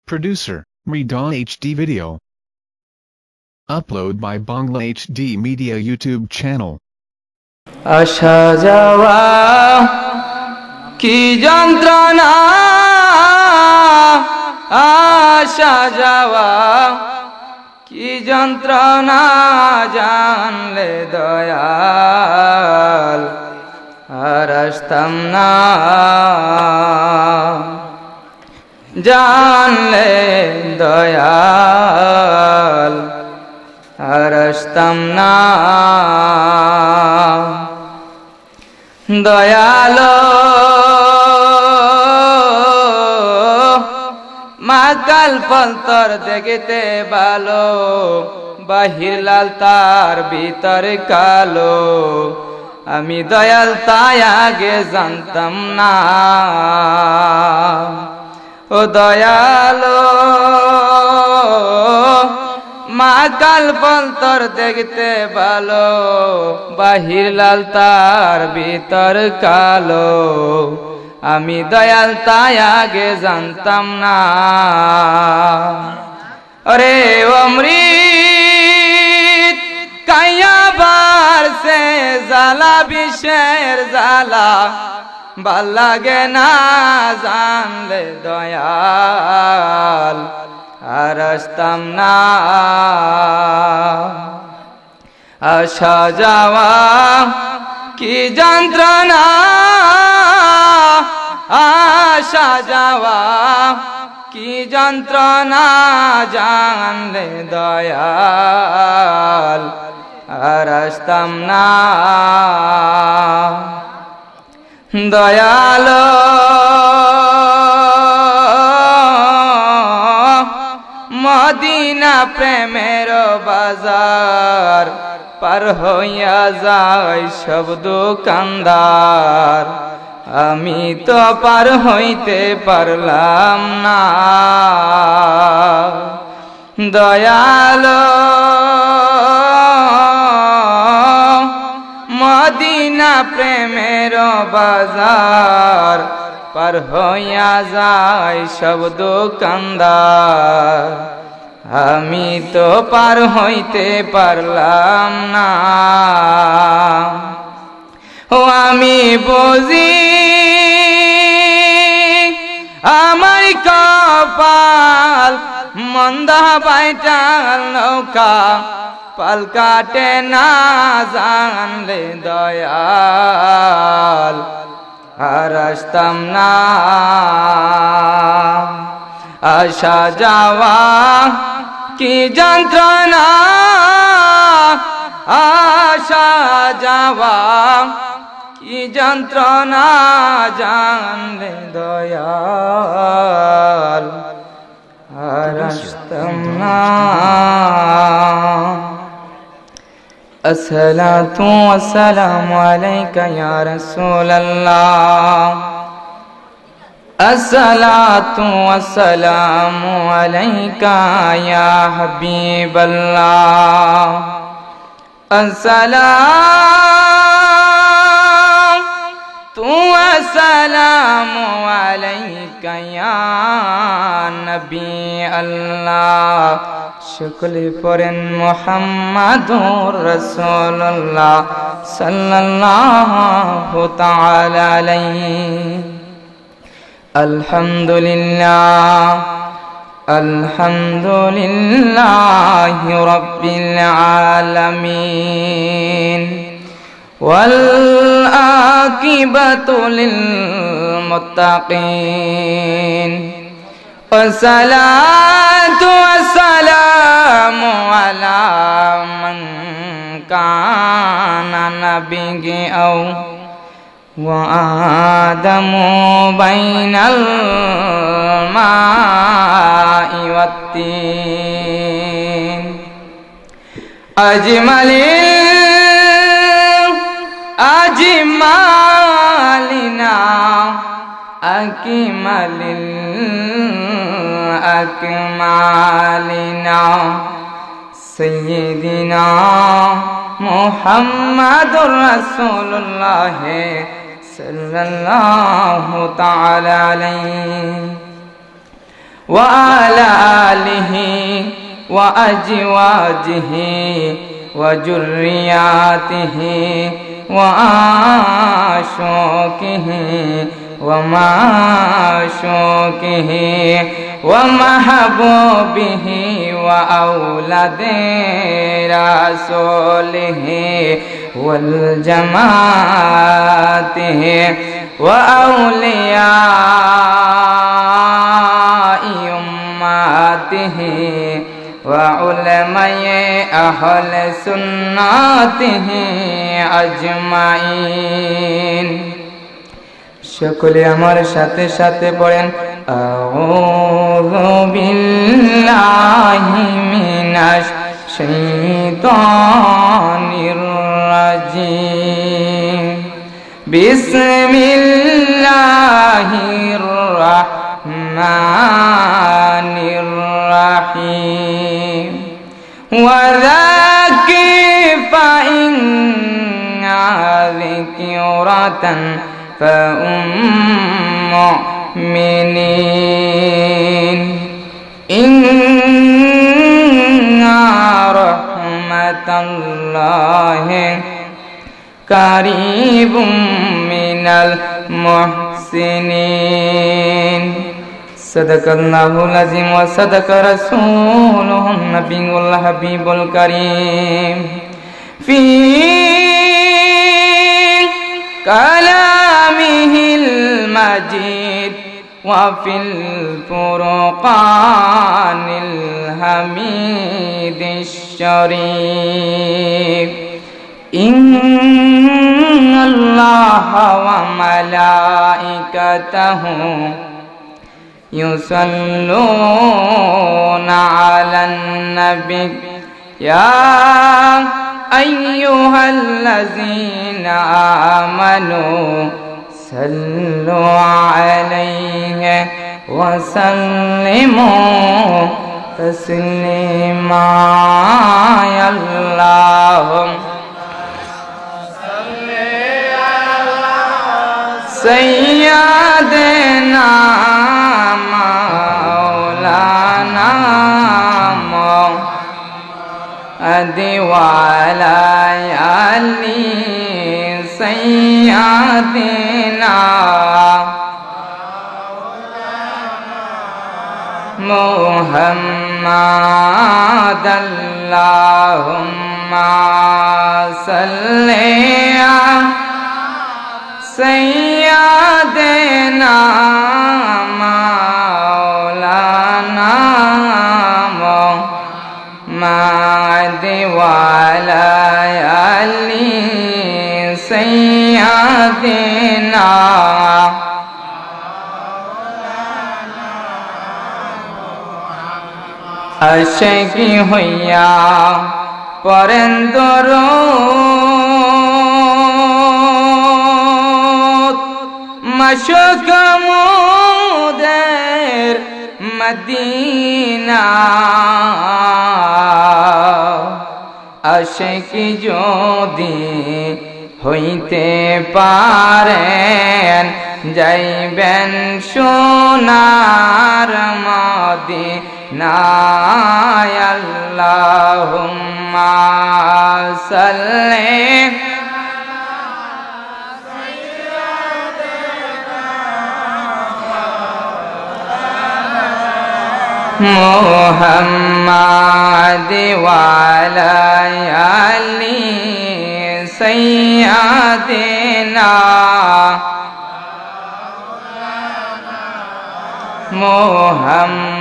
Producer, Rida HD Video. Upload by Bangla HD Media YouTube channel. আসা যাওয়া কি যন্ত্রণা, আসা যাওয়া কি যন্ত্রণা, জানলে দয়াল আর আসতাম না, জানলে দয়াল আর আসতাম না। দয়ালো মাকাল ফলতর দেখিতে ভালো, বাহির লাল তার ভিতর কালো, আমি দয়াল তাই আগে জানতাম না। ও দয়ালো মাকাল ফলতর দেখতে ভালো, বাহির লাল তার ভিতর কালো, আমি দয়াল তাই আগে জানতাম না। আরে অমৃত কাইয়াবার সে জালা বিষের জালা, ভাল লাগে না জানলে দয়াল আর আসতাম না। আসা যাওয়া কি যন্ত্রণা, আসা যাওয়া কি যন্ত্রণা, জানলে দয়াল আর আসতাম না। দয়ালো মদিনা প্রেমের বাজার, পার হইয়া যায় সব দোকানদার, আমি তো পার হইতে পারলাম না। দয়ালো মদিনা প্রেমের বাজার, পার হইয়া যায় সব দোকানদার, আমি তো পার হইতে পারলাম না। ও আমি বুঝি আমার কপাল মন্দা বাইটাল নৌকা, পাল কাটে না জানলে দয়াল আর আসতাম না। আসা যাওয়া কি যন্ত্রণা, আসা যাওয়া কি যন্ত্রণা, জানলে দয়াল আর আসতাম না। আসসালাতু ওয়াসসালামু আলাইকা ইয়া রাসূলুল্লাহ, আসসালাতু ওয়াসসালামু আলাইকা ইয়া হাবিবাল্লাহ, আসসালাতু ওয়াসসালামু আলাইকা ইয়া নবী আল্লাহ। সকলে পড়েন মুহাম্মাদুর রাসূলুল্লাহ সাল্লাল্লাহু তাআলা আলাইহি। আলহামদুলিল্লাহ আলহামদুলিল্লাহি রাব্বিল আলামিন, ওয়াল আকিবাতু লিল মুত্তাকিন, ওয়াসসালাতু ওয়াসসালামু আলা মান কানা নাবিয়্যাও ওয়া আদামু বাইনাল মাই ওয়াত-তিন, আজমালিনা আকিমালিল আকমালিনা, সাইয়্যিদিনা মুহাম্মাদুর রাসূলুল্লাহ সাল্লাল্লাহু তাআলা আলাইহি وعلى آله وأزواجه وذرياته وعشاقه ومعشوقه ومحبوبه وأولاد رسوله والجماعته وأولياء أمته وعلماء أهل سنته أجمعين সকলে আমার সাথে সাথে পড়েন আউযু বিল্লাহি মিনাশ শাইতানির রাজিম বিসমিল্লাহির রাহমানির রাহিম ওয়া যাকির ফাইন্না যিকরাতান فأمؤمنين إن رحمة الله قريب من المحسنين صدق الله العظيم وصدق رسوله النبي الحبيب الكريم في كلامه المجيد وفي الفرقان الحميد الشريف إن الله وملائكته يصلون على النبي يا أيها الذين آمنوا صلوا عليه وسلموا تسليما يا اللهم صل على سيدنا مولانا وعلى آل سيدنا محمد اللهم صل على سيدنا مولانا محمد وعلى آل سيدنا আশিকি হইয়া পড়েন দরুদ মাশক মুদের মদিনা আশিকি যদি হইতে পারেন যাইবেন সোনার মদিনায় আল্লাহুম্মা সাল্লি মুহাম্মাদ ওয়া আলা আলি সাইয়্যিদিনা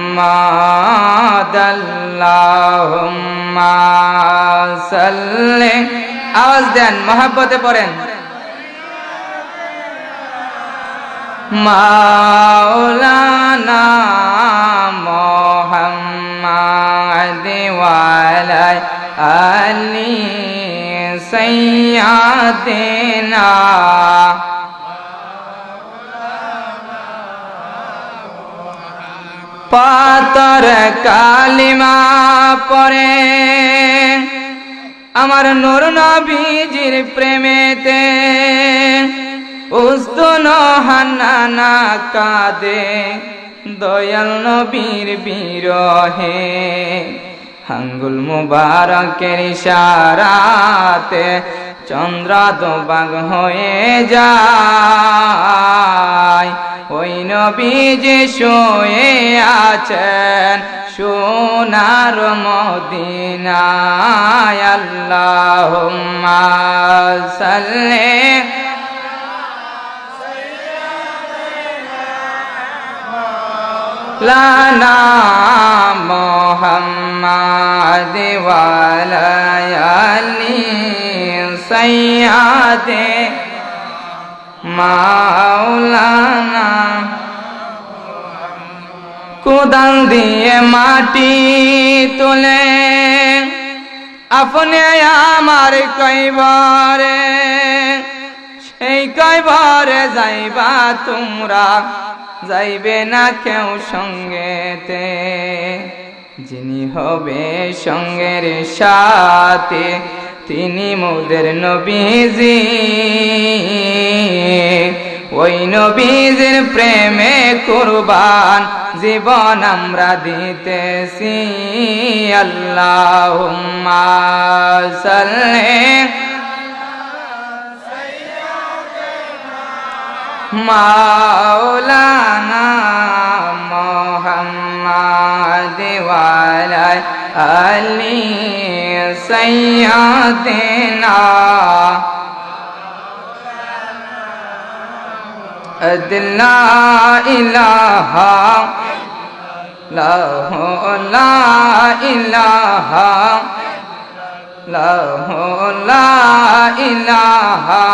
মুহাম্মাদ আল্লাহুম্মা সাল্লি আওয়াজ দেন মহব্বতে পড়েন মাওলানা মুহাম্মাদ ওয়া আলা আলি সাইয়্যিদিনা পাতর কালিমা পড়ে আমার নূর নবীজির প্রেমেতে উস্তুন হান্নানা কাঁদে দয়াল নবীর বিরহে আঙ্গুল মুবারকের ইশারাতে চন্দ্র দোবাগ হয়ে যায় ওই নবী যে শুয়ে আছেন সোনার মদিনায় আল্লাহুম্মা সাল্লি লানা মুহাম্মাদ ওয়া আলা আলি সাইয়্যিদে মাওলানা কোদাল দিয়ে মাটি তোলে আপনি আমার কইবারে সেই কইবারে যাইবা তোমরা যাইবে না কেউ সঙ্গেতে যিনি হবে সঙ্গের সাথে তিনি মোদের নবীজি ওই নবীজির প্রেমে কুরবান জীবন আমরা দিতেছি আল্লাহুম্মা সাল্লি মাওলানা মুহাম্মাদ ওয়া আলা আলি সাইয়্যিদিনা লা ইলাহা লাহু লা ইলাহা লাহু লা ইলাহা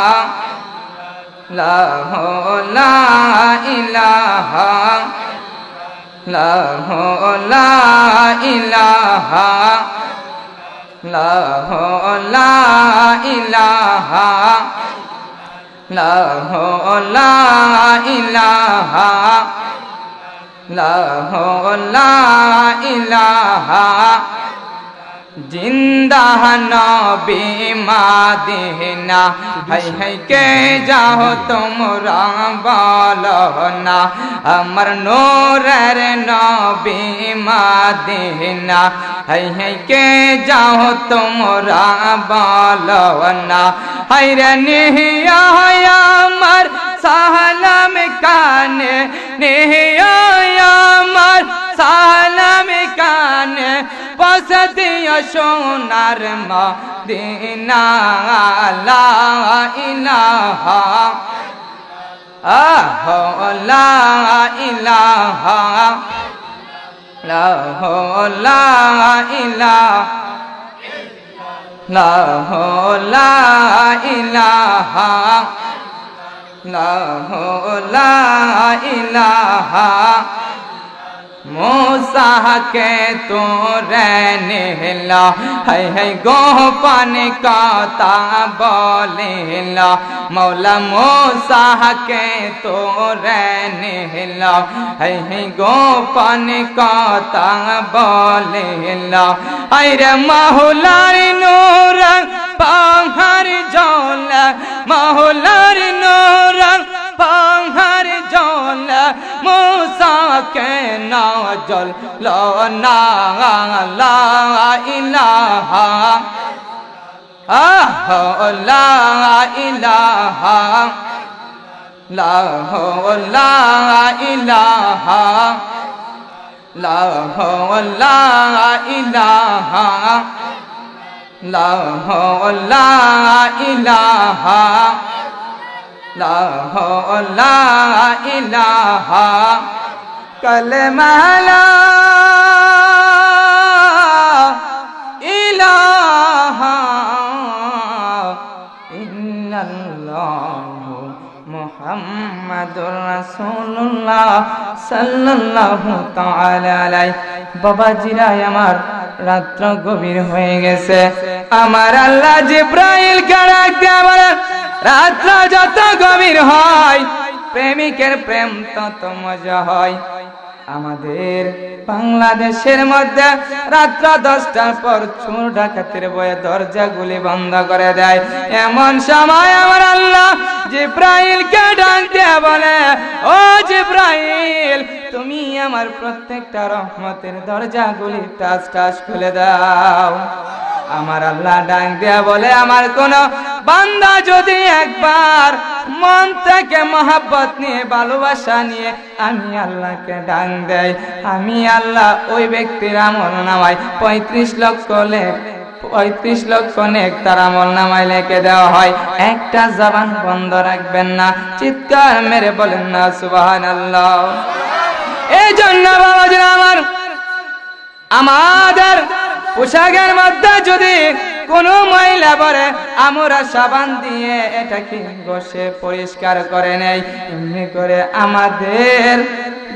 লাহু লা ইলাহা লাহু লা ইলাহা লাহু লা ইলাহা লাহু লা ইলাহা লাহু লা ইলাহা জিন্দা নবী মাদিনা হাই হাই কে যাও তোমরা বলো না আমার নূরের নবী মাদিনা হাই হাই কে যাও তোমরা বলো না হায়রে নিহিয়া আমার সালাম কানে নিহিয়া আমার সালাম কানে পসদিয়া সোনার মদিনা লা ইলাহা লা ইলাহা লাহু লা ইলাহা লাহু লা ইলাহা লাহু লা ইলাহা मूसा के तो रहने ला है गोपन काता बोले ला मौला मूसा के तो रहने ला है गोपन काता बोले ला अरे मौलार नूर पाहर जौल मौलार नूर पाहर जौल मूसा के नाजल ला ला इलाहा ला इलाहा ला ला इलाहा ला ला इलाहा ला ला इलाहा ला ला इलाहा कलमा ला इलाहा इल्लल्लाहु मुहम्मदुर रासूलुल्लाह साल्लाल्लाहु ताआला अलैहि बाबाजीरा আমার রাত্র গভীর হয়ে গেছে আমার আল্লাহ জিব্রাইল কে ডাক দিয়ে বলেন রাত্র যত গভীর হয় প্রেমিকের প্রেম তত মজা হয় আমাদের বাংলাদেশের মধ্যে রাত 10টার পর চোর ডাকাতের ভয়ে দরজাগুলি বন্ধ করে দেয় এমন সময় আমার আল্লাহ জিব্রাইলকে ডাক দিয়ে বলে ও জিব্রাইল তুমি আমার প্রত্যেকটা রহমতের দরজাগুলি টাস টাস খুলে দাও। আমার আল্লাহ ডাক দেয়া বলে, আমার কোন বান্দা যদি একবার মন থেকে মহব্বত নিয়ে ভালোবাসা নিয়ে আমি আল্লাহকে ডাক দেয়, আমি আল্লাহ ওই ব্যক্তির আমল নামায় 35 লক্ষ নেক তার আমল নামায় লিখে দেওয়া হয়। একটা জবান বন্ধ রাখবেন না, চিৎকার মেরে বলেন না সুবহানাল্লাহ। এই জন্য বাবাজিরা আমার, আমাদের পোশাকের মধ্যে যদি কোনো ময়লা পড়ে আমরা সাবান দিয়ে এটাকে ঘষে পরিষ্কার করে নেই। এমনি করে আমাদের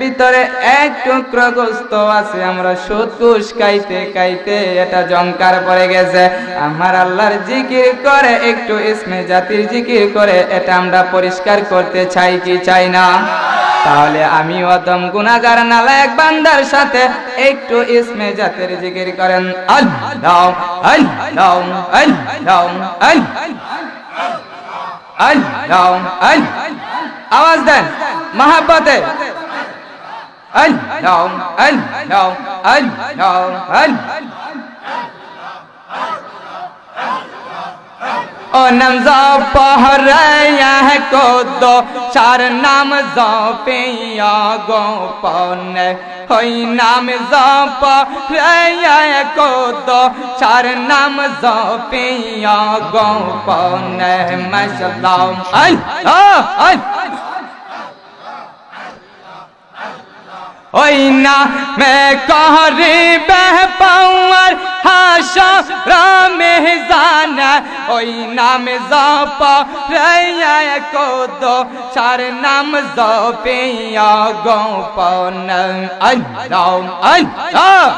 ভিতরে এক টুকরো গোস্ত আছে, আমরা সুদকুশ খাইতে খাইতে এটা জংকার পড়ে গেছে। আমার আল্লাহর জিকির করে, একটু ইসমে জাতির জিকির করে এটা আমরা পরিষ্কার করতে চাই কি চাই না? তাহলে আমি অদম গুনাহগার নালায়েক বান্দার সাথে একটু ইসমে জাতের জিকির করেন, আল্লাহ আল্লাহ আল্লাহ আল্লাহ আল্লাহ, আওয়াজ দেন মহব্বতে, আল্লাহ আল্লাহ আল্লাহ আল্লাহ। ओ नमज़ा पहरया है को दो चार नाम ज़ापिया गो पौने होई नाम ज़ापहरया है को दो चार नाम ज़ापिया गो पौने माशाअल्लाह अल्लाह ओई ना मैं कहरी बह पाऊर हाशा राम जाना ओई नाम ज़ापा रया को दो चार नाम ज़ापिया गो पौन अल्लाह अल्लाह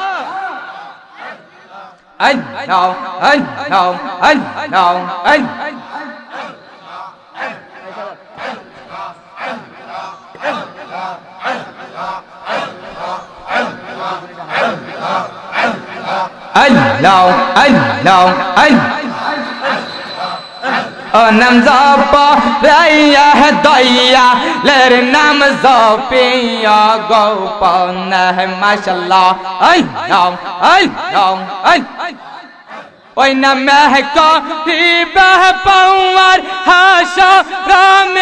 अल्लाह अल्लाह अल्लाह अल्लाह। अल्लाह अल्लाह अल्लाह नाम ज़ापहरया है दैया लेर नाम ज़ापिया गो पौन है माशाअल्लाह अल्लाह अल्लाह अल्लाह। ओई न महका ही बह पाऊर हाशा राम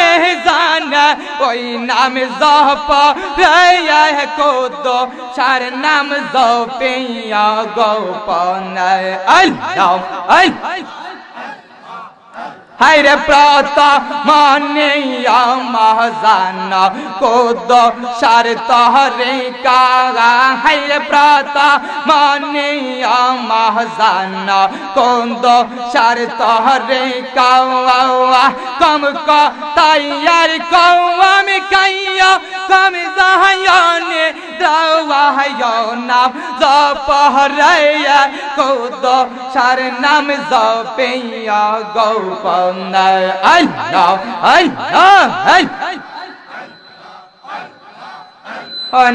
जाना ओई नाम ज़ापहरया है को दो चार नाम ज़ापिया गो पौन अल्लाह अल्लाह। हाय रे प्राता मानिया महजाना को दो शार तोहरे का हाय रे प्राता मानिया महजाना को दो शार तोहरे का कम का तैयार कौम कैया कम जहाने दवा यो नाम ज़ापहरया को दो शार नाम ज़ापिया गो अल्लाह अल्लाह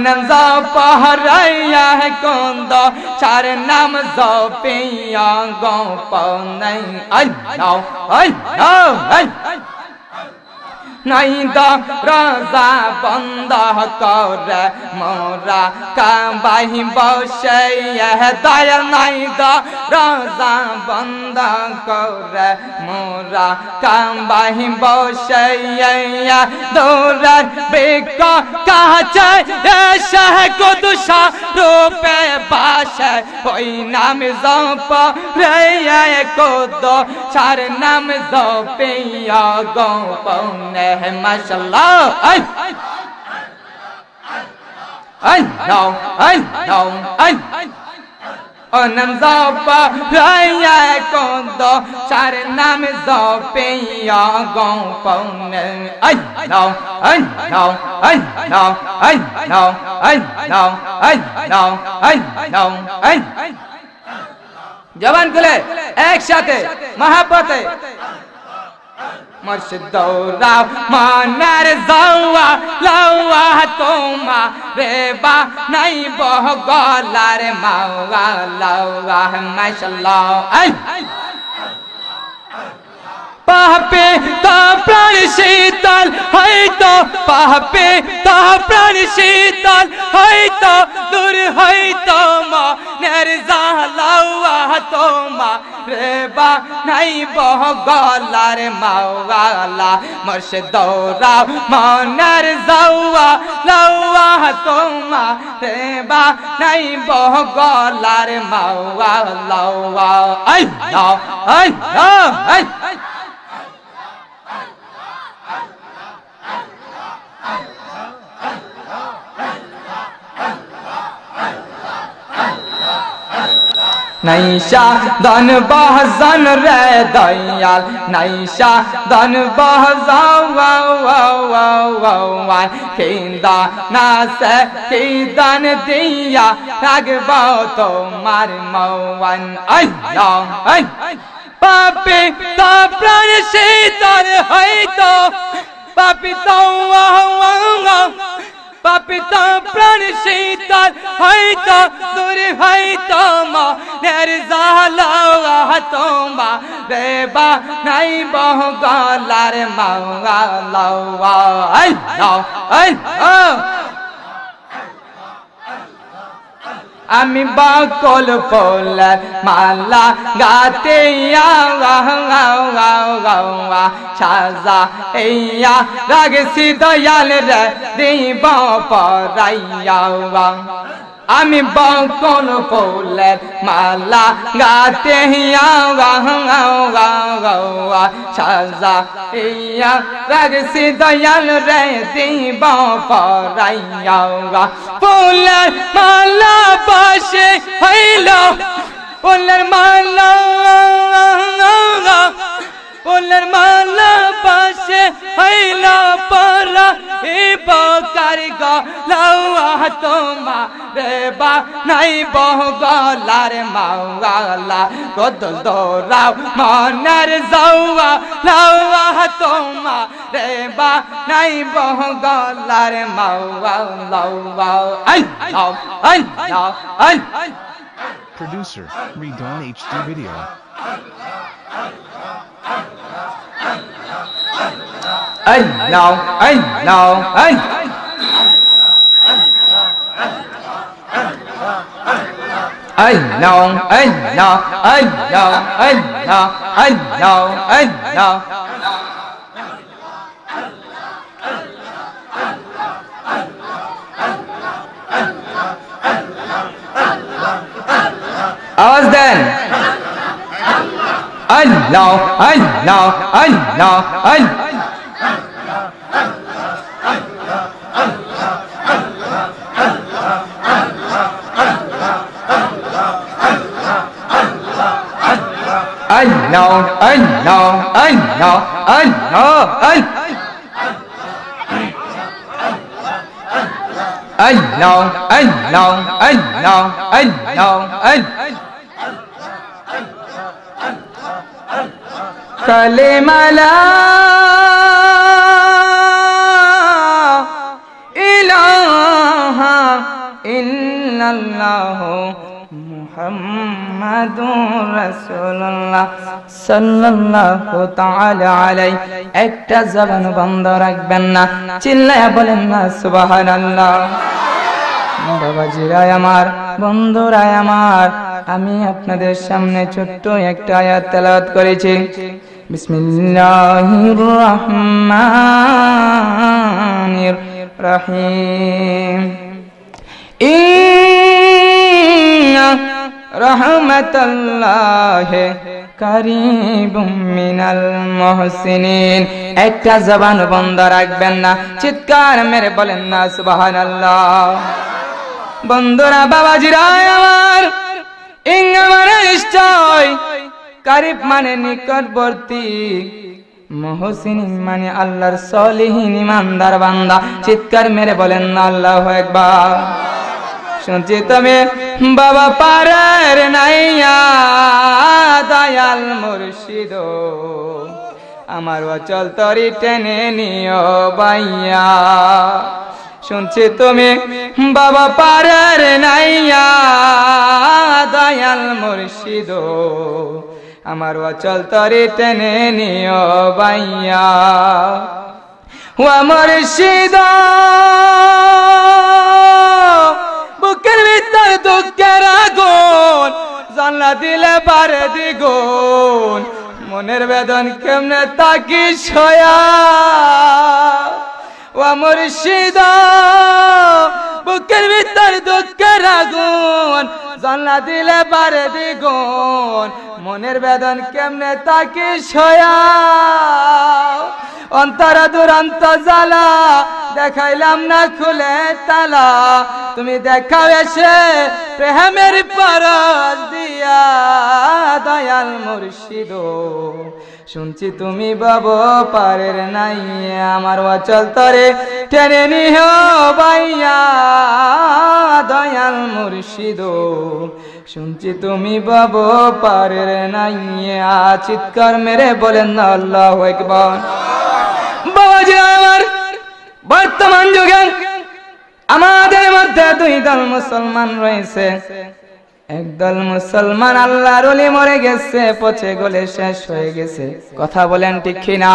नाम ज़ापहरया है कौन दो चार नाम ज़ापिया गो पौन अल्लाह अल्लाह। नहीं दो रोजा बंद कर मोरा काबाही बसे दया नहीं दो रोजा बंद कर मोरा काबाही बसे दूर बेको काचे शह को दुशा रूपे बासे कोई नाम ज़ापहरया को दो चार नाम ज़ापिया गो पौने है माशाअल्लाह अल्लाह अल्लाह अल्लाह नाम ज़ापहरया को दो चार नाम ज़ापिया गो पौन अल्लाह अल्लाह अल्लाह अल्लाह अल्लाह अल्लाह अल्लाह। जवान खुले एक साथे महापते मुर्शिद दौरा मानार जावा लावा तोमा रेबा नहीं बह गला रे मावा लावा माशाअल्लाह পাপে তা প্রাণ শীতল হয়তো পাপে তা প্রাণ শীতল হয়তো দূর হয়তো মনের জ্বালা তোমা রে বা নাই বহ গলার মাওয়ালা মুর্শিদ দৌড়াও মনের যাওয়া লাওয়া তোমা রে বা নাই বহ গলার মাওয়ালা আই নাও আই আই নাইশা দন বহজন রে দয়াল নাইশা দন বহজাওয়ান কিন্দা নাসে কিদান দিয়া রাগবো তোমার মওয়ান আল্লাহ আই পাপে তা প্রাণ শীতল হয়তো পাপি তো পাপি তো প্রাণ শীতল হয়তো দূর হয়তো মনের জ্বালা তোমা রে বা নাই বহ গলার মাওয়ালা আল্লাহ আল্লাহ আমি বকুল ফুলের মালা গাতে সাজা ইয়া রাগসি দয়াল রে দিব পরাইয়া আমি বকুল ফুলের মালা গাতে সাজা ইয়া রাগসি দয়াল রে দিব পরাইয়া ফুলের মালা পাশে হইল ফুলের মালা ফুলের মালা পাশে হইল পরা বকার গলাওয়া তোমা রে বা নাই বহ গলার মাওয়ালা কদল দৌড়াও মনের যাওয়া লাওয়া তোমা রে বা নাই বহ গলার মাওয়ালা আল্লাহ আল্লাহ আল্লাহ Producer, Redon HD Video. Allah, Allah, Allah, Allah, Allah, Allah, Allah. আওয়াজ দেন আল্লাহ আল্লাহ আল্লাহ আল্লাহ Allah Allah Allah Allah Allah Allah Allah Allah كلمة لا إله إلا الله محمد رسول الله صلى الله تعالى عليه একটা জবান বন্ধ রাখবেন না চিল্লায়া বলেন না সুবহানাল্লাহ বাবাজিরা আমার বন্ধুরা আমার আমি আপনাদের সামনে ছোট্ট একটা আয়াত তেলাওয়াত করেছি বিসমিল্লাহির রহমানির রহিম ইন্না রাহমাতাল্লাহি কারীবুম মিনাল মুহসিনিন একটা জবান বন্ধ রাখবেন না চিৎকার মেরে বলেন না সুবহানাল্লাহ বন্ধুরা বাবাজিরা আমার ইন্না মানে নিশ্চয় কারীব মানে নিকটবর্তী মুহসিনিন মানে আল্লাহর সলিহিন ইমানদার বান্দা চিৎকার মেরে বলেন না আল্লাহু আকবার শুনছি তুমি বাবা পারের নাইয়া দয়াল মুর্শিদ আমার অচল তরি টেনে নিও বাইয়া শুনছি তুমি বাবা পারের নাইয়া দয়াল মুর্শিদ আমার অচল তরে টেনে নিও বাইয়া ও মুর্শিদ বুকের ভিতর দুঃখের আগুন জানলা দিলে বারে দ্বিগুণ মনের বেদন কেমনে তাকি সয়া ও মুর্শিদ বুকের ভিতর দুঃখের আগুন জানলা দিলে বারে দ্বিগুণ মনের বেদন কেমনে তাকি সয়া অন্তর দুরন্ত জ্বালা দেখাইলাম না খুলে তালা তুমি দেখাও এসে প্রেমের পরশ দিয়া দয়াল মুর্শিদ শুনছি তুমি বাবু পারের নাই আমার অচল তরে টেনে নিও বাইয়া দয়াল মুর্শিদ শুনছি তুমি বাবু পারের নাই চিৎকার মেরে বলেন না আল্লাহু আকবার বাবাজি আমার বর্তমান যুগে আমাদের মধ্যে দুই দল মুসলমান রয়েছে একদল মুসলমান আল্লাহর ওলি মরে গেছে পচে গলে শেষ হয়ে গেছে কথা বলেন ঠিক কিনা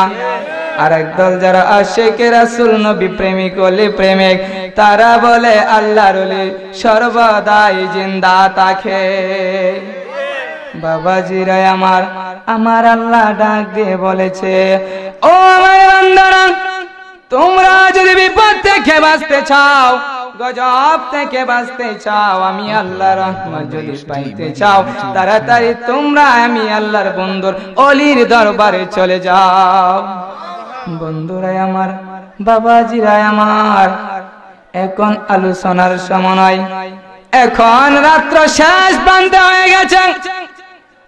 আর একদল যারা আশিকে রাসূল নবী প্রেমিক ওলি প্রেমিক তারা বলে আল্লাহর ওলি সর্বদাই জিন্দা থাকে বাবাজিরা আমার আমার আল্লাহ ডাক দিয়ে বলেছে ও আমার বান্দারা তোমরা যদি বিপদ থেকে বাঁচতে চাও গজব থেকে বাঁচতে চাও আমি আল্লাহর রহমত যদি পাইতে চাও তাড়াতাড়ি তোমরা আমি আল্লাহর বন্ধুর অলির দরবারে চলে যাও বন্ধুরা আমার বাবাজিরা আমার এখন আলোচনার সময় এখন রাত্র শেষ প্রান্তে হয়ে গেছে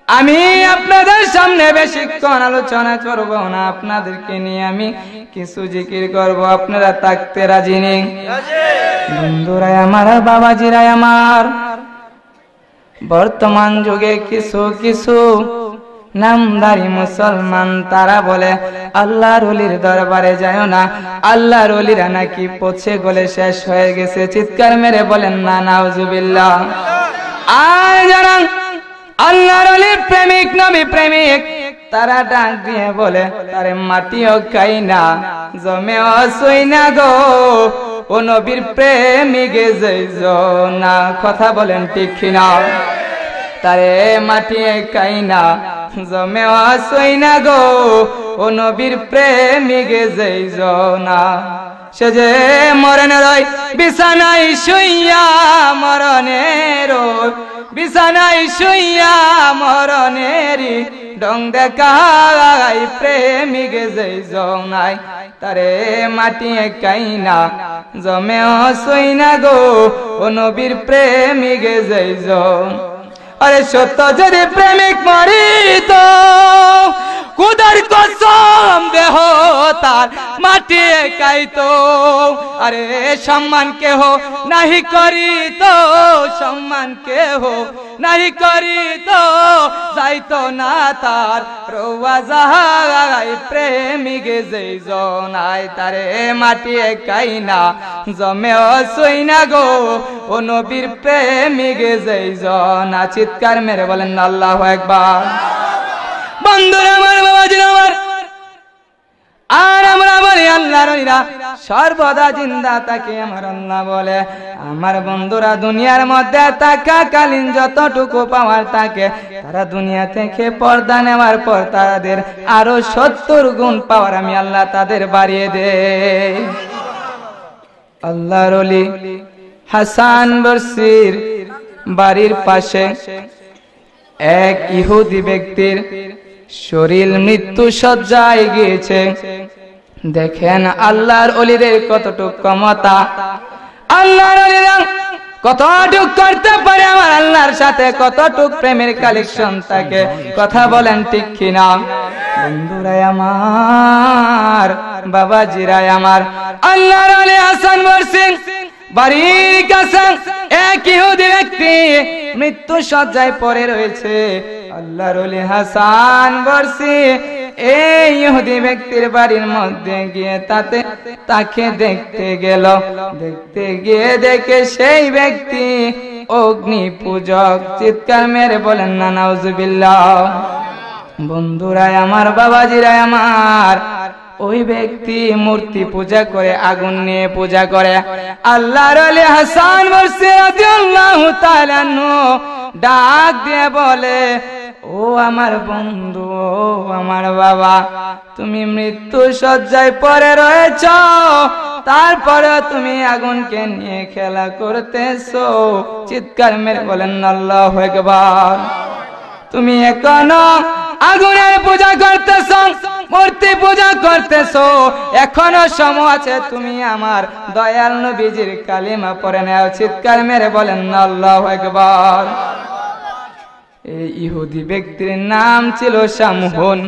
আমি আপনাদের সামনে বেশিক্ষণ আলোচনা করব না আপনাদেরকে নিয়ে আমি কিছু জিকির করব আপনারা থাকতে রাজি নেই বন্ধুরা আমার বাবাজিরা আমার বর্তমান যুগে কিছু কিছু নামদারি মুসলমান তারা বলে আল্লাহর ওলির দরবারে যায় না আল্লাহর ওলিরা নাকি পচে গলে শেষ হয়ে গেছে চিৎকার মেরে বলেন না নাউজুবিল্লাহ আর যারা আল্লাহর ওলির প্রেমিক নবী প্রেমিক তারা ডাক দিয়ে বলে তারে মাটিও খাই না জমেও সই না গো ও নবীর প্রেমিকে যাইও না কথা বলেন ঠিক কিনা তারে মাটিও খাই না জমেও সই না গো ও নবীর প্রেমিকে যাইও না সে যে মরণের বিছানায় শুইয়া মরণের বিছানায় শুইয়া মরণেরি ডং দেখাই প্রেমিকে যাইও নাই তারে মাটি কাইনা জমেও সই না গো ও নবীর প্রেমিকে যাইও আরে সত্য যদি প্রেমিক মরিত খুদার কসম দেহ তার মাটি কাইতো আরে সম্মান কেহ নাহি করিত সম্মান কেহ নাহি করিত যাইতো না তার রোয়া যাহাই প্রেমিকে যাইও নাই তারে মাটি কাইনা জমেও সই না গো ও নবীর প্রেমিকে যাইও না চিৎকার মেরে বলেন আল্লাহু আকবার বন্ধুরা আমার বাবাজিরা আমার আর আমরা বলি আল্লাহর ওলিরা সর্বদা জিন্দা থাকে আমার আল্লাহ বলে আমার বন্ধুরা দুনিয়ার মধ্যে থাকাকালীন যতটুকু পাওয়ার থাকে তারা দুনিয়া থেকে পর্দা নেওয়ার পর তাদের আরো 70 গুণ পাওয়ার আমি আল্লাহ তাদের বাড়িয়ে দেই আল্লাহর ওলি হাসান বসরির বাড়ির পাশে এক ইহুদি ব্যক্তির শরীর মৃত্যু শয্যায় গিয়েছে দেখেন আল্লাহর ওলিদের কতটুকু ক্ষমতা আল্লাহর ওলিরা কতটুকু করতে পারে আমার আল্লাহর সাথে কতটুকু প্রেমের কালেকশন থাকে কথা বলেন ঠিক কিনা বন্ধুরা আমার বাবাজিরা আমার আল্লাহর ওলি হাসান বসরি বাড়ির কাছে এক ইহুদি ব্যক্তি মৃত্যু শয্যায় পড়ে রয়েছে আল্লাহর ওলি হাসান বসরি এই ইহুদি ব্যক্তির বাড়ির মধ্যে গিয়ে তাকে দেখতে গেল দেখতে গিয়ে দেখে সেই ব্যক্তি অগ্নি পূজক চিৎকার মেরে বলেন না নাউজুবিল্লাহ বন্ধুরাই আমার, বাবাজিরাই আমার, ওই ব্যক্তি মূর্তি পূজা করে, আগুন নিয়ে পূজা করে। আল্লাহর ওলি হাসান বসরি রাদিয়াল্লাহু তাআলা আনহু ডাক দিয়ে বলে, ও আমার বন্ধু, ও আমার বাবা, তুমি মৃত্যু শয্যায় পড়ে রয়েছ, তারপরে তুমি আগুনকে নিয়ে খেলা করতেছো। চিৎকার মেরে বলেন আল্লাহু আকবার। তুমি এখনো আগুনের পূজা করতেছো, মূর্তি পূজা করতেছো, এখনো সময় আছে, তুমি আমার দয়াল নবীজির কালিমা পড়ে নাও। চিৎকার মেরে বলেন আল্লাহু আকবার। এই ইহুদি ব্যক্তির নাম ছিল শামহুন।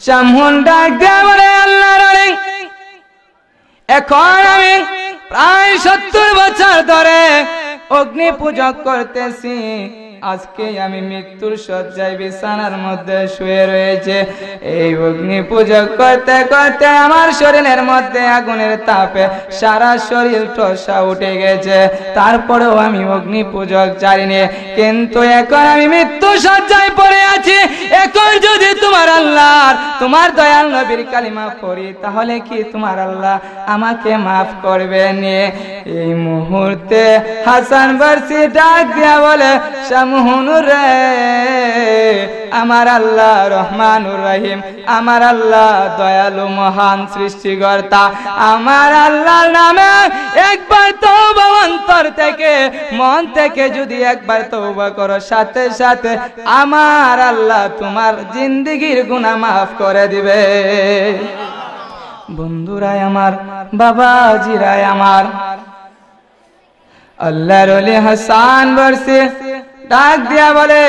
শামহুন ডাক দিয়ে বলে, আল্লাহর ওলি, এখন আমি প্রায় 70 বছর ধরে অগ্নি পূজা করতেছি, আজকে আমি মৃত্যুর শয্যায় বিছানার মধ্যে শুয়ে রয়েছে। এই অগ্নি পূজা করতে করতে আমার শরীরের মধ্যে আগুনের তাপে সারা শরীর ঠসা উঠে গেছে, তারপরেও আমি অগ্নি পূজক ছাড়িনি। কিন্তু এখন আমি মৃত্যু শয্যায় পড়ে আছি, এখন যদি তোমার আল্লাহ, তোমার দয়াল নবীর কালিমা পড়ি, তাহলে কি তোমার আল্লাহ আমাকে মাফ করবেন? এই মুহূর্তে হাসান বসরি ডাক দিয়া বলে, শামহুন রে, আমার আল্লাহ রহমানুর রহিম, আমার আল্লাহ দয়ালু মহান সৃষ্টিকর্তা, আমার আল্লাহর নামে একবার তওবা অন্তর থেকে, মন থেকে যদি একবার তওবা করো, সাথে সাথে আমার আল্লাহ তোমার জিন্দেগীর গুনাহ মাফ করে দিবে। বন্ধুরাই আমার, বাবাজিরাই আমার, আল্লাহর ওলি হাসান বসরি ডাক দিয়া বলে,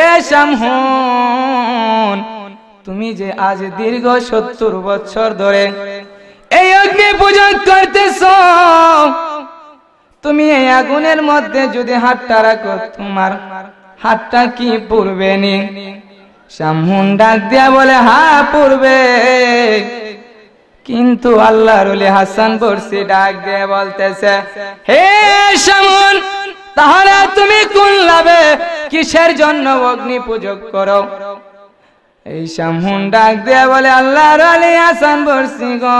এ শামহুন, তুমি যে আজ দীর্ঘ 70 বছর ধরে এই অগ্নি পূজা করতেছো, তুমি এই আগুনের মধ্যে যদি হাতটা রাখো, তোমার হাতটা কি পুড়বে নি? শামহুন ডাক দিয়া বলে, হ্যাঁ পুড়বে। কিন্তু আল্লাহর ওলি হাসান বসরি ডাক দিয়ে বলতেছে, হে শামহুন, তাহলে তুমি কোন লাভে, কিসের জন্য অগ্নি পূজা করো? এই শামহুন ডাক দিয়ে বলে, আল্লাহর ওলি হাসান বসরি গো,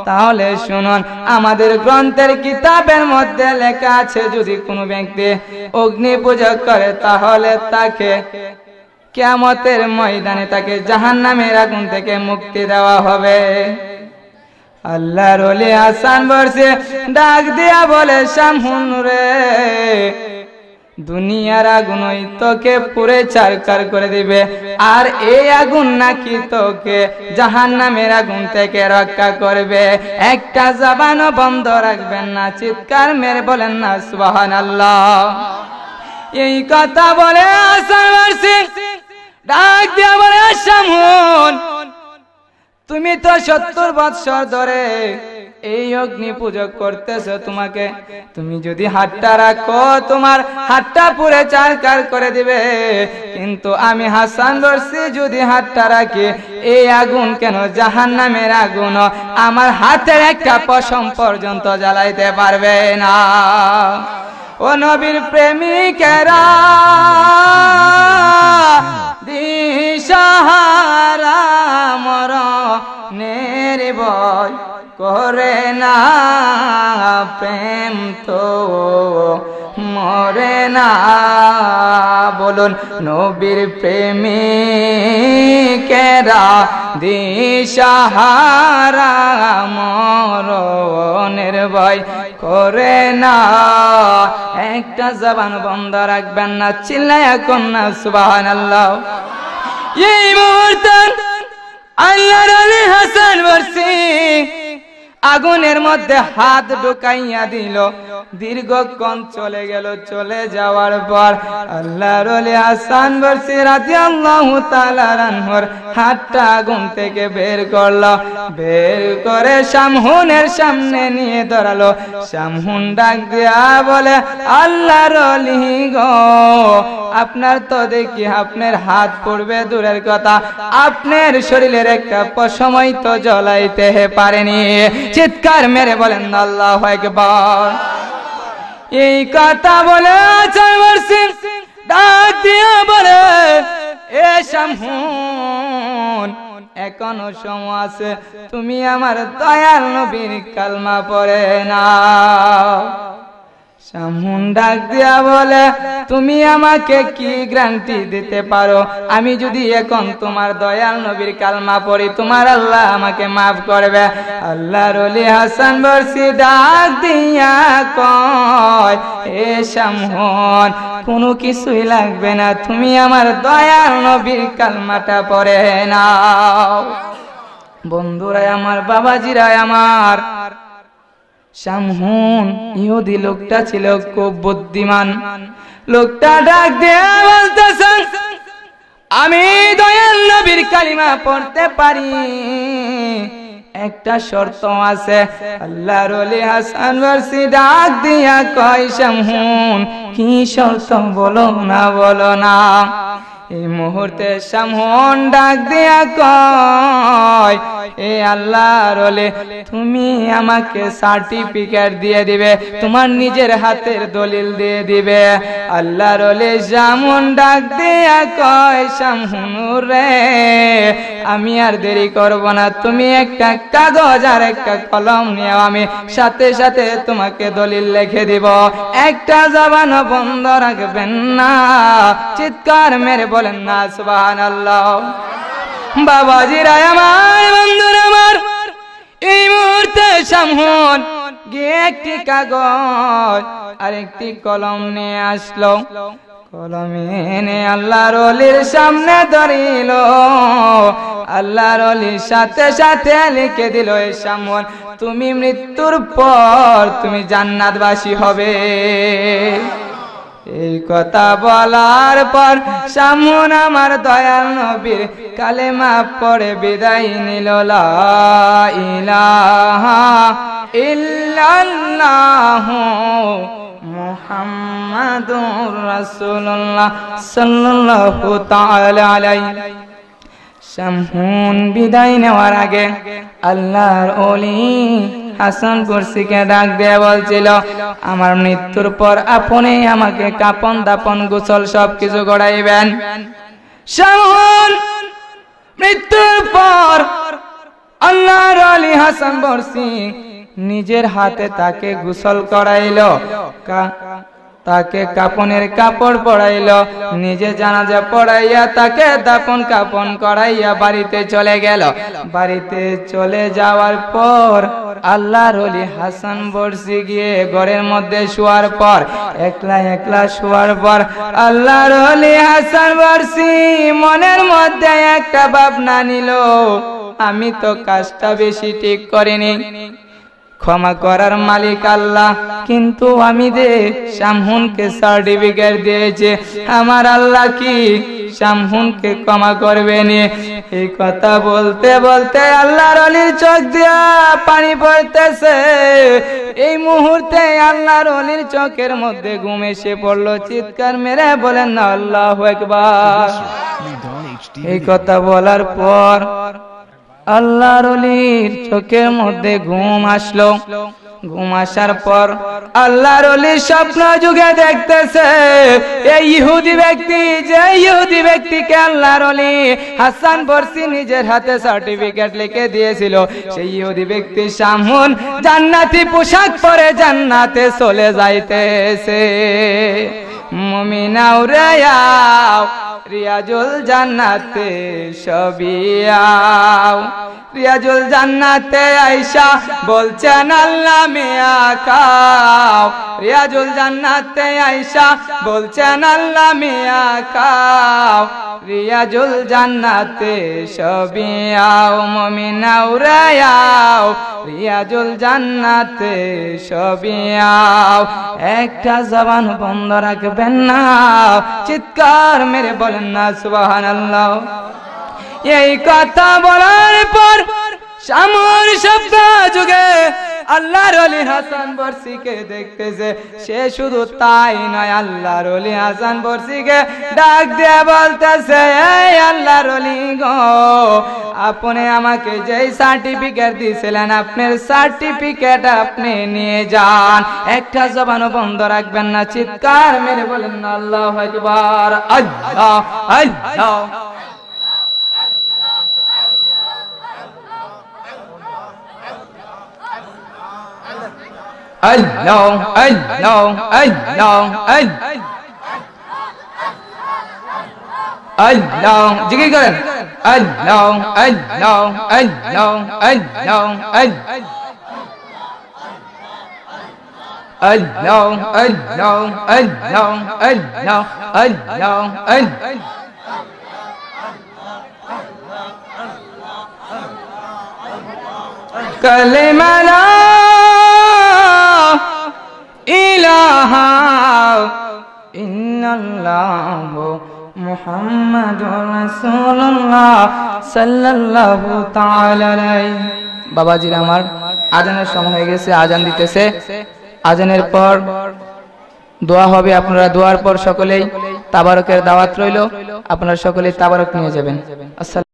তাহলে শুনুন, আমাদের গ্রন্থের কিতাবের মধ্যে লেখা আছে, যদি কোনো ব্যক্তি অগ্নি পূজা করে, তাহলে তাকে কিয়ামতের ময়দানে তাকে জাহান্নামের আগুন থেকে মুক্তি দেওয়া হবে। আল্লাহর ওলি হাসান বসরি ডাক দিয়া বলে, শামহুন রে, দুনিয়ার আগুন ওই তোকে পুরে চারকার করে দিবে, আর এই আগুন নাকি তোকে জাহান্নামের আগুন থেকে রক্ষা করবে। একটা জবানও বন্ধ রাখবেন না। চিৎকার মেরে বলেন না সুবহানাল্লাহ। এই কথা বলে হাসান বসরি ডাক দিয়া বলে, শামহুন, তুমি তো 70 বছর ধরে এই অগ্নি পূজা করতেছো, তুমি যদি হাতটা রাখো, তোমার হাতটা পুরে চারকার করে দিবে, কিন্তু আমি হাসান বসরি যদি হাতটা রাখি, এই আগুন কেন, জাহান্নামের আগুন আমার হাতের একটা পশম পর্যন্ত জ্বালাইতে পারবে না। ও নবীর প্রেমিকেরা, দিশাহারা মরণের ভয় করে না, প্রেম তো মরে না। বলুন, নবীর প্রেমিকেরা দিশাহারা মরণের ভয় করে না। একটা জবান বন্ধ রাখবেন না। চিল্লায়া কন্যা সুবহানাল্লাহ। এই মুহূর্তে আল্লাহর ওলি হাসান বসরি আগুনের মধ্যে হাত ঢুকাইয়া দিল। দীর্ঘক্ষণ চলে গেল। চলে যাওয়ার পর আল্লাহর ওলি হাসান বসরি রাদিয়াল্লাহু তাআলা আনহুর হাতটা আগুন থেকে বের করলো। বের করে শামহুনের সামনে নিয়ে ধরালো। শামহুন ডাক দিয়া বলে, আল্লাহর ওলি গো, আপনার তো দেখি আপনার হাত পড়বে দূরের কথা, আপনার শরীরের একটা পশমই তো জ্বলাইতে পারেনি। চিৎকার মেরে বলেন আল্লাহু আকবার। এই কথা বলে হাসান বসরি ডাক দিয়া বলে, এ শামহুন শামহুন এখনো সময় আছে, তুমি আমার দয়াল নবীর কালমা পড়ে নাও। শামহুন ডাক দিয়া বলে, তুমি আমাকে কি গ্যারান্টি দিতে পারো আমি যদি এখন তোমার দয়াল নবীর কালমা পড়ি তোমার আল্লাহ আমাকে মাফ করবে? আল্লাহর ওলি হাসান বরসি ডাক দিয়া কয়, এ শামহুন কোনো কিছুই লাগবে না, তুমি আমার দয়াল নবীর কালমাটা পড়ে নাও। বন্ধুরা আমার, বাবাজিরা আমার, শামহুন ইহুদি লোকটা ছিল খুব বুদ্ধিমান। লোকটা ডাক দিয়ে বলতেছেন, আমি দয়াল নবীর কালিমা পড়তে পারি, একটা শর্ত আছে। আল্লাহর ওলি হাসান বরসি ডাক দিয়া কয়, শামহুন কি শর্ত বলো না, বলো না। এই মুহূর্তে শামহুন ডাক দিয়া কয়, এ আল্লাহর ওলি তুমি আমাকে সার্টিফিকেট দিয়ে দিবে, তোমার নিজের হাতের দলিল দিয়ে দিবে। আল্লাহর ওলি শামহুন ডাক দিয়া কয়, শামহুন রে আমি আর দেরি করব না, তুমি একটা কাগজ আর একটা কলম নিয়ে আমি সাথে সাথে তোমাকে দলিল লিখে দিব, একটা জবানও বন্ধ রাখবেন না। চিৎকার মেরে বলেন না সুবহানাল্লাহ। বাবাজিরা আমার, বন্ধুরা আমার, এই মুহূর্তে শামহুন গিয়ে একটি কাগজ আর একটি কলম নিয়ে আসলো। কলম এনে আল্লাহর ওলির সামনে ধরিল, আল্লাহর ওলির সাথে সাথে লিখে দিল, এ শামহুন তুমি মৃত্যুর পর তুমি জান্নাতবাসী হবে। এই কথা বলার পর শামহুন আমার দয়াল নবীর কালেমা পড়ে বিদায় নিল। লা ইলাহা ইল্লাল্লাহু মুহাম্মাদুর রাসূলুল্লাহ সাল্লাল্লাহু তাআলা আলাইহি। শামহুন বিদায় নেওয়ার আগে আল্লাহর ওলি হাসান বরসিকে ডাক দিয়ে বলছিল, আমার মৃত্যুর পর আপনি আমাকে কাপন দাপন গোসল সবকিছু করাইবেন। শামহুন মৃত্যুর পর আল্লাহর ওলি হাসান বরসি নিজের হাতে তাকে গোসল করাইল, তাকে কাপনের কাপড় পরাইল, নিজে জানাজা পড়াইয়া তাকে দাপন কাপন করাইয়া বাড়িতে চলে গেল। বাড়িতে চলে যাওয়ার পর আল্লাহর ওলি হাসান বরসি গিয়ে ঘরের মধ্যে শোয়ার পর একলা একলা শোয়ার পর আল্লাহর ওলি হাসান বরসি মনের মধ্যে একটা ভাবনা নিল, আমি তো কাজটা বেশি ঠিক করিনি, ক্ষমা করার মালিক আল্লাহ, কিন্তু আমি শামহুনকে সার্টিফিকেট দিয়েছে, আমার আল্লাহ কি শামহুনকে ক্ষমা করবেনি? এই কথা বলতে বলতে আল্লাহর ওলির চোখ দিয়া পানি পড়তেছে। এই মুহূর্তে আল্লাহর ওলির চোখের মধ্যে ঘুম এসে পড়লো। চিৎকার মেরে বলেন না আল্লাহু আকবার। এই কথা বলার পর আল্লাহর ওলির চোখের মধ্যে ঘুম আসলো। ঘুম আসার পর আল্লাহর ওলি স্বপ্ন যুগে দেখতেছে, এই ইহুদি ব্যক্তি, যে ইহুদি ব্যক্তিকে আল্লাহর ওলি হাসান বরসি নিজের হাতে সার্টিফিকেট লিখে দিয়েছিল, সেই ইহুদি ব্যক্তি শামহুন জান্নাতি পোশাক পরে জান্নাতে চলে যাইতেছে। মুমিনা উরায়াও রিয়াজুল জান্নাতে সবিয়াও, রিয়াজুল জান্নাতে আয়েশা বলছেন আল্লাহ মিয়া খাও, রিয়াজুল জান্নাতে আয়েশা বলছেন আল্লাহ মিয়া খাও, রিয়াজুল জান্নাতে সবিয়াও, মুমিনা উরায়াও রিয়াজুল জান্নাতে সবিয়াও। একটা জবান বন্ধ রাখবেন না, চিৎকার মেরে বলেন না সুবহানাল্লাহ। এই কথা বলার পর শামহুন স্বপ্ন যুগে আল্লাহর ওলি হাসান বরসিকে দেখতেছে। সে শুধু তাই নয়, আল্লাহর ওলি হাসান বরসিকে ডাক দিয়ে বলতেছে, এই আল্লাহর ওলি গো, আপনি আমাকে যেই সার্টিফিকেট দিয়েছিলেন, আপনার সার্টিফিকেট আপনি নিয়ে যান। একটা জবানও বন্ধ রাখবেন না, চিৎকার মেরে বলেন না আল্লাহু আকবার। আল্লাহ আল্লাহ আল্লাহ আল্লাহ আল্লাহ আল্লাহ জিকির করেন আল্লাহ আল্লাহ আল্লাহ আল্লাহ আল্লাহ আল্লাহ আল্লাহ আল্লাহ আল্লাহ আল্লাহ কালেমা লা ইলাহা ইল্লাল্লাহু মুহাম্মাদুর রাসূলুল্লাহ সাল্লাল্লাহু তাআলা আলাইহি। বাবাজিরা আমার, আজানের সময় হয়ে গেছে, আজান দিতেছে। আজানের পর দোয়া হবে, আপনারা দোয়ার পর সকলেই তাবারকের দাওয়াত রইল, আপনারা সকলেই তাবারক নিয়ে যাবেন। আসসালামু